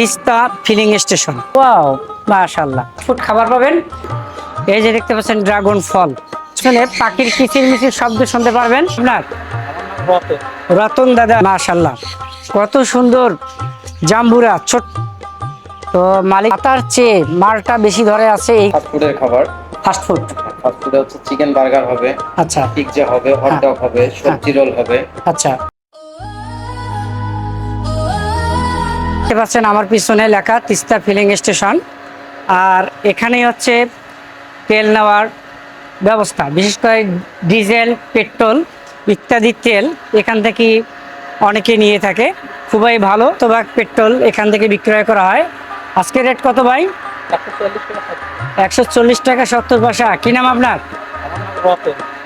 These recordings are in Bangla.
Teesta filling station. ওয়াও, মাশাআল্লাহ। ফুড খাবার পাবেন। এই যে দেখতে পাচ্ছেন ড্রাগন ফল, আসলে পাখির কিচিরমিচির শব্দ শুনতে পারবেন। আপনার রতন দাদা, মাশাআল্লাহ কত সুন্দর জাম্বুরা ছোট। তো মালিক তার চেয়ে মালটা বেশি ধরে আছে। এই ফাস্টফুডের খাবার, ফাস্টফুড ফাস্টফুডে হচ্ছে চিকেন বার্গার হবে, আচ্ছা পিৎজা হবে, হট ডগ হবে, সবজি রোল হবে। আচ্ছা, দেখতে পাচ্ছেন আমার পিছনে লেখা তিস্তা ফিলিং স্টেশন। আর এখানেই হচ্ছে তেল নেওয়ার ব্যবস্থা, বিশেষ করে ডিজেল, পেট্রোল ইত্যাদি তেল এখান থেকে অনেকে নিয়ে থাকে। খুবই ভালো তবে পেট্রোল এখান থেকে বিক্রয় করা হয়। আজকে রেট কত ভাই? 140 টাকা 70 পয়সা। কি নাম আপনার?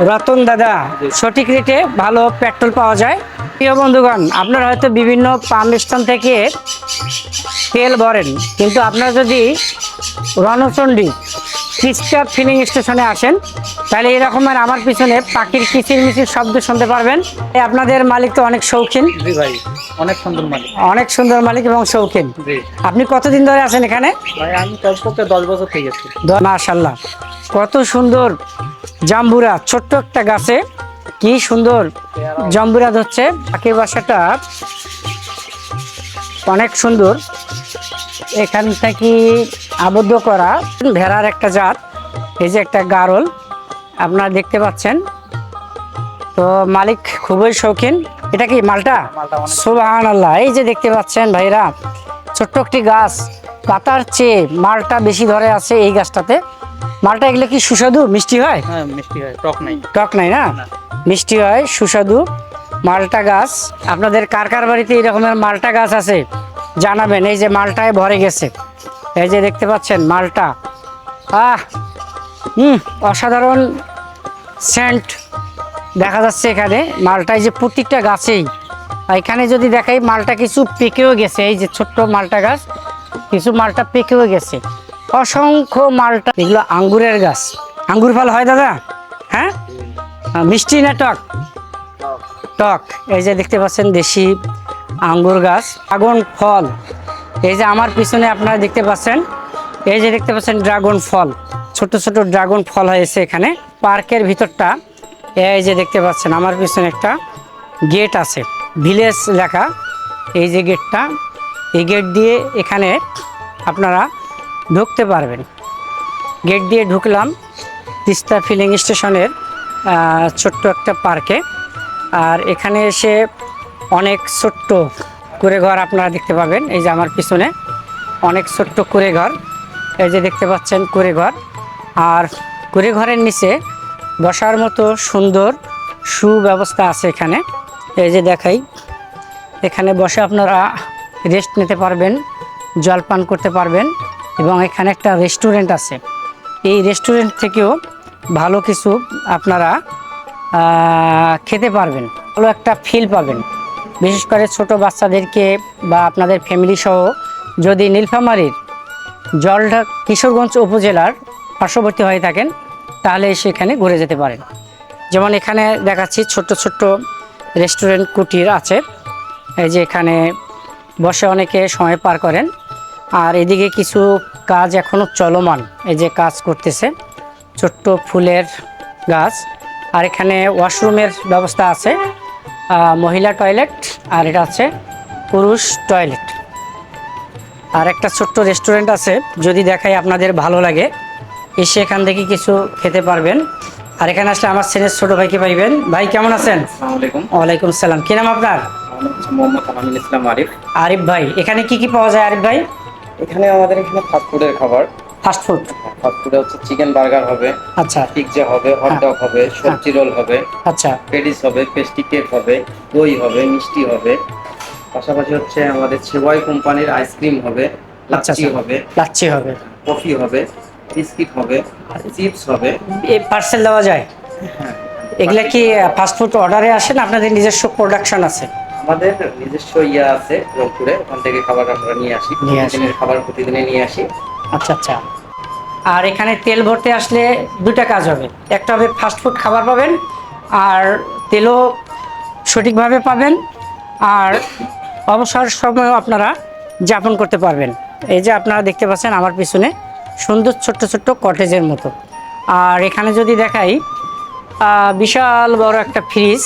রতন দাদা। সঠিক রেটে ভালো পেট্রোল পাওয়া যায়। প্রিয় বন্ধুগণ, আপনারা হয়তো বিভিন্ন পাম্প স্টেশন থেকে তেল ভরেন, কিন্তু আপনারা যদি রণচণ্ডী তিস্তা ফিলিং স্টেশনে আসেন তাহলে এরকমের আমার পিছনে পাখির কিচিরমিচির শব্দ শুনতে পারবেন। আপনাদের মালিক তো অনেক শৌখিন। জি ভাই, অনেক সুন্দর মালিক। অনেক সুন্দর মালিক এবং শৌখিন। জি আপনি কতদিন ধরে আছেন এখানে? ভাই, আমি কমপক্ষে 10 বছর থেকে গেছি। মাশাআল্লাহ, কত সুন্দর জাম্বুরা ছোট্ট একটা গাছে কি সুন্দর জাম্বুরা ধরছে। পাখির বাসাটা অনেক সুন্দর, এখান থেকে আবদ্ধ করা ভেড়ার একটা জাত। এই যে একটা গারল আপনারা দেখতে পাচ্ছেন। তো মালিক খুবই শৌখিন। এটা কি মালটা? সুবহানাল্লাহ। এই যে দেখতে পাচ্ছেন ভাইরা, ছোট্ট একটি গাছ, পাতার চেয়ে মালটা বেশি ধরে আছে এই গাছটাতে। মালটা এগুলো কি সুস্বাদু মিষ্টি হয়? হ্যাঁ, মিষ্টি হয়, টক নাই। টক নাই না, মিষ্টি হয়, সুস্বাদু মালটা গাছ। আপনাদের কার কার বাড়িতে এই রকমের মালটা গাছ আছে জানাবেন। এই যে মালটায় ভরে গেছে, এই যে দেখতে পাচ্ছেন মালটা। অসাধারণ সেন্ট দেখা যাচ্ছে এখানে মালটায়, যে প্রত্যেকটা গাছেই। এখানে যদি দেখাই মালটা কিছু পেকেও গেছে। এই যে ছোট্ট মালটা গাছ, কিছু মালটা পেকেও গেছে। অসংখ্য মালটা। এগুলো আঙ্গুরের গাছ। আঙ্গুর ফল হয় দাদা? হ্যাঁ, মিষ্টি না টক? টক। এই যে দেখতে পাচ্ছেন দেশি আঙ্গুর গাছ, ড্রাগন ফল। এই যে আমার পিছনে আপনারা দেখতে পাচ্ছেন, এই যে দেখতে পাচ্ছেন ড্রাগন ফল, ছোট ছোট ড্রাগন ফল হয়েছে এখানে। পার্কের ভিতরটা এই যে দেখতে পাচ্ছেন আমার পিছনে একটা গেট আছে, ভিলেজ লেখা। এই যে গেটটা, এই গেট দিয়ে এখানে আপনারা ঢুকতে পারবেন। গেট দিয়ে ঢুকলাম তিস্তা ফিলিং স্টেশনের ছোট্ট একটা পার্কে। আর এখানে এসে অনেক ছোট্ট কুঁড়ে ঘর আপনারা দেখতে পাবেন। এই যে আমার পিছনে অনেক ছোট্ট কুঁড়ে ঘর, এই যে দেখতে পাচ্ছেন কুঁড়ে ঘর। আর কুঁড়ে ঘরের নিচে বসার মতো সুন্দর সুব্যবস্থা আছে এখানে। এই যে দেখাই, এখানে বসে আপনারা রেস্ট নিতে পারবেন, জল পান করতে পারবেন। এবং এখানে একটা রেস্টুরেন্ট আছে, এই রেস্টুরেন্ট থেকেও ভালো কিছু আপনারা খেতে পারবেন, ভালো একটা ফিল পাবেন। বিশেষ করে ছোট বাচ্চাদেরকে বা আপনাদের ফ্যামিলি সহ যদি নীলফামারীর জলঢা কিশোরগঞ্জ উপজেলার পার্শ্ববর্তী হয়ে থাকেন তাহলে সেখানে ঘুরে যেতে পারেন। যেমন এখানে দেখাচ্ছি ছোট্ট ছোট্ট রেস্টুরেন্ট কুটির আছে। এই যে এখানে বসে অনেকে সময় পার করেন। আর এদিকে কিছু কাজ এখনও চলমান, এই যে কাজ করতেছে, ছোট্ট ফুলের গাছ। আর এখানে ওয়াশরুমের ব্যবস্থা আছে, মহিলা টয়লেট, আর এটা আছে পুরুষ টয়লেট। আর একটা ছোট্ট রেস্টুরেন্ট আছে, যদি দেখাই আপনাদের ভালো লাগে এসে এখান থেকে কিছু খেতে পারবেন। আর এখানে আসলে আমার ছেলের ছোট ভাইকে পাইবেন। ভাই কেমন আছেন? আসসালামু আলাইকুম। ওয়ালাইকুম আসসালাম। কি নাম আপনার? আমার নাম হচ্ছে মোহাম্মদ আমিনুল ইসলাম আরিফ। আরিফ ভাই, এখানে কি কি পাওয়া যায় আরিফ ভাই? আমাদের এখানে ফাস্টফুডের খাবার, ফাস্টফুড। ফাস্টফুডে হচ্ছে চিকেন বার্গার হবে, আচ্ছা পিৎজা হবে, হট ডগ হবে, সবজি রোল হবে, আচ্ছা পেডিস হবে, পেস্ট্রি কেক হবে, দই হবে, মিষ্টি হবে। পাশাপাশি হচ্ছে আমাদের সেবাই কোম্পানির আইসক্রিম হবে, আচ্ছা লাচ্ছি হবে, লাচ্ছি হবে, কফি হবে, বিস্কিট হবে, চিপস হবে। এই পার্সেল দেওয়া যায়? হ্যাঁ, এগুলা কি ফাস্টফুড অর্ডারে আসেন, আপনাদের নিজস্ব প্রোডাকশন আছে? আমাদের নিজস্ব ইয়া আছে রংপুরে, ওখান থেকে খাবার আমরা নিয়ে আসি, প্রতিদিনের খাবার প্রতিদিনে নিয়ে আসি। আচ্ছা আচ্ছা। আর এখানে তেল ভরতে আসলে দুটা কাজ হবে, একটা হবে ফাস্টফুড খাবার পাবেন, আর তেলও সঠিকভাবে পাবেন। আর অবসর সময়ও আপনারা যাপন করতে পারবেন। এই যে আপনারা দেখতে পাচ্ছেন আমার পিছনে সুন্দর ছোট্ট ছোট্ট কটেজের মতো। আর এখানে যদি দেখাই বিশাল বড় একটা ফ্রিজ,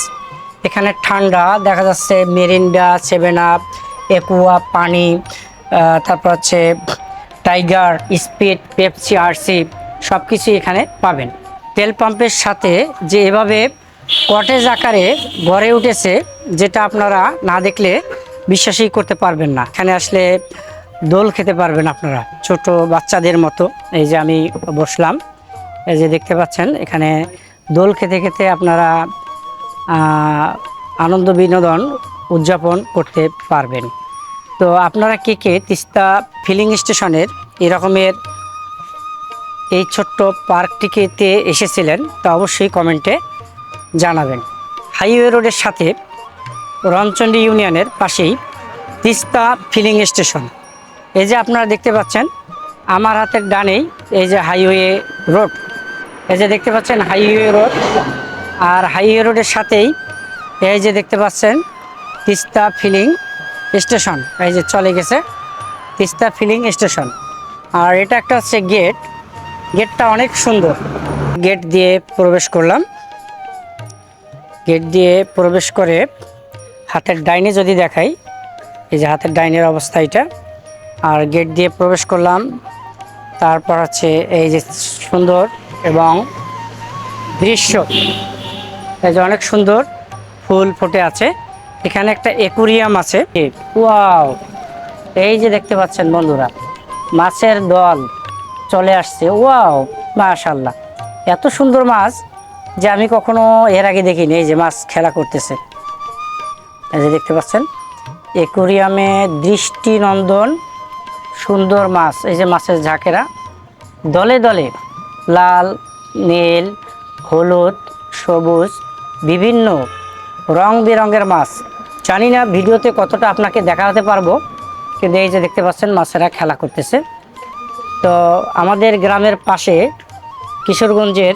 এখানে ঠান্ডা দেখা যাচ্ছে মেরিন্ডা, 7 আপ, একুয়া পানি, তারপর হচ্ছে টাইগার, স্পিড, পেপসি, আরসি সব কিছুই এখানে পাবেন। তেল পাম্পের সাথে যে এভাবে কটেজ আকারে গড়ে উঠেছে, যেটা আপনারা না দেখলে বিশ্বাসই করতে পারবেন না। এখানে আসলে দোল খেতে পারবেন আপনারা ছোট বাচ্চাদের মতো। এই যে আমি বসলাম, এই যে দেখতে পাচ্ছেন এখানে দোল খেতে খেতে আপনারা আনন্দ বিনোদন উদযাপন করতে পারবেন। তো আপনারা কে কে তিস্তা ফিলিং স্টেশনের এরকমের এই ছোট্ট পার্কটিতে এসেছিলেন তা অবশ্যই কমেন্টে জানাবেন। হাইওয়ে রোডের সাথে রণচণ্ডী ইউনিয়নের পাশেই তিস্তা ফিলিং স্টেশন। এই যে আপনারা দেখতে পাচ্ছেন আমার হাতের ডানেই এই যে হাইওয়ে রোড, এই যে দেখতে পাচ্ছেন হাইওয়ে রোড। আর হাইওয়ে রোডের সাথেই এই যে দেখতে পাচ্ছেন তিস্তা ফিলিং স্টেশন, এই যে চলে গেছে তিস্তা ফিলিং স্টেশন। আর এটা একটা হচ্ছে গেট, গেটটা অনেক সুন্দর। গেট দিয়ে প্রবেশ করলাম, গেট দিয়ে প্রবেশ করে হাতের ডাইনে যদি দেখাই, এই যে হাতের ডাইনের অবস্থা এটা। আর গেট দিয়ে প্রবেশ করলাম, তারপর হচ্ছে এই যে সুন্দর এবং দৃশ্য, এই যে অনেক সুন্দর ফুল ফুটে আছে। এখানে একটা অ্যাকুরিয়াম আছে। ওয়াও, এই যে দেখতে পাচ্ছেন বন্ধুরা মাছের দল চলে আসছে। ওয়াও, মাশাআল্লাহ, এত সুন্দর মাছ যে আমি কখনো এর আগে দেখিনি। এই যে মাছ খেলা করতেছে, এই যে দেখতে পাচ্ছেন অ্যাকুরিয়ামে দৃষ্টিনন্দন সুন্দর মাছ। এই যে মাছের ঝাঁকেরা দলে দলে লাল, নীল, হলুদ, সবুজ বিভিন্ন রং বেরঙের মাছ। জানি না ভিডিওতে কতটা আপনাকে দেখাতে পারবো, কিন্তু এই যে দেখতে পাচ্ছেন মাছেরা খেলা করতেছে। তো আমাদের গ্রামের পাশে কিশোরগঞ্জের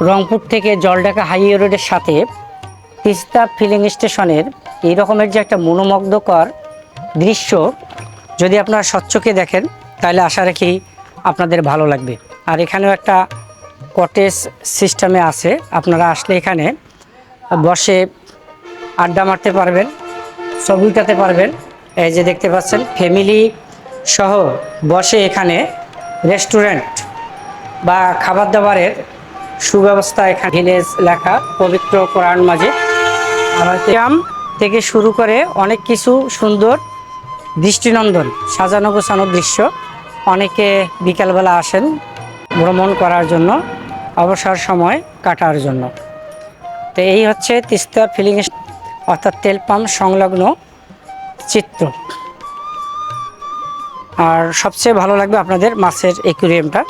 রংপুর থেকে জলঢাকা হাইওয়ে রোডের সাথে তিস্তা ফিলিং স্টেশনের এই রকমের যে একটা মনোমুগ্ধকর দৃশ্য যদি আপনারা স্বচ্ছকে দেখেন তাহলে আশা রাখি আপনাদের ভালো লাগবে। আর এখানেও একটা কটেজ সিস্টেমে আছে, আপনারা আসলে এখানে বসে আড্ডা মারতে পারবেন, ছবি উঠাতে পারবেন। এই যে দেখতে পাচ্ছেন ফ্যামিলি সহ বসে এখানে রেস্টুরেন্ট বা খাবার দাবারের সুব্যবস্থা। এখানে ভিলেজ লেখা, পবিত্র কোরআন মাজিদ থেকে শুরু করে অনেক কিছু সুন্দর দৃষ্টিনন্দন সাজানো গোছানো দৃশ্য। অনেকে বিকালবেলা আসেন ভ্রমণ করার জন্য, অবসর সময় কাটার জন্য। তো এই হচ্ছে তিস্তা ফিলিং অর্থাৎ তেল পাম্প সংলগ্ন চিত্র। আর সবচেয়ে ভালো লাগবে আপনাদের মাছের অ্যাকুরিয়ামটা,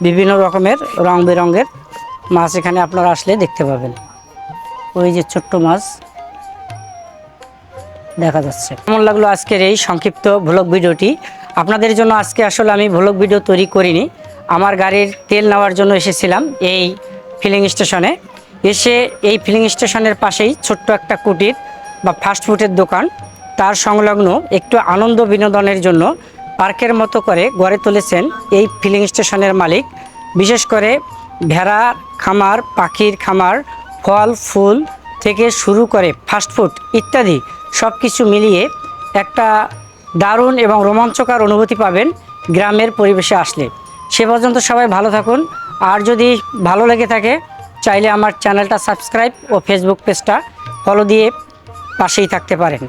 বিভিন্ন রকমের রং বেরঙের মাছ এখানে আপনারা আসলে দেখতে পাবেন। ওই যে ছোট্ট মাছ দেখা যাচ্ছে। কেমন লাগলো আজকের এই সংক্ষিপ্ত ভ্লগ ভিডিওটি? আপনাদের জন্য আজকে আসলে আমি ভ্লগ ভিডিও তৈরি করিনি, আমার গাড়ির তেল নেওয়ার জন্য এসেছিলাম এই ফিলিং স্টেশনে। এসে এই ফিলিং স্টেশনের পাশেই ছোট্ট একটা কুটির বা ফাস্টফুডের দোকান, তার সংলগ্ন একটু আনন্দ বিনোদনের জন্য পার্কের মতো করে গড়ে তুলেছেন এই ফিলিং স্টেশনের মালিক। বিশেষ করে ভেড়া খামার, পাখির খামার, ফল ফুল থেকে শুরু করে ফাস্টফুড ইত্যাদি সব কিছু মিলিয়ে একটা দারুণ এবং রোমাঞ্চকর অনুভূতি পাবেন গ্রামের পরিবেশে আসলে। সে পর্যন্ত সবাই ভালো থাকুন। আর যদি ভালো লেগে থাকে চাইলে আমার চ্যানেলটা সাবস্ক্রাইব ও ফেসবুক পেজটা ফলো দিয়ে পাশেই থাকতে পারেন।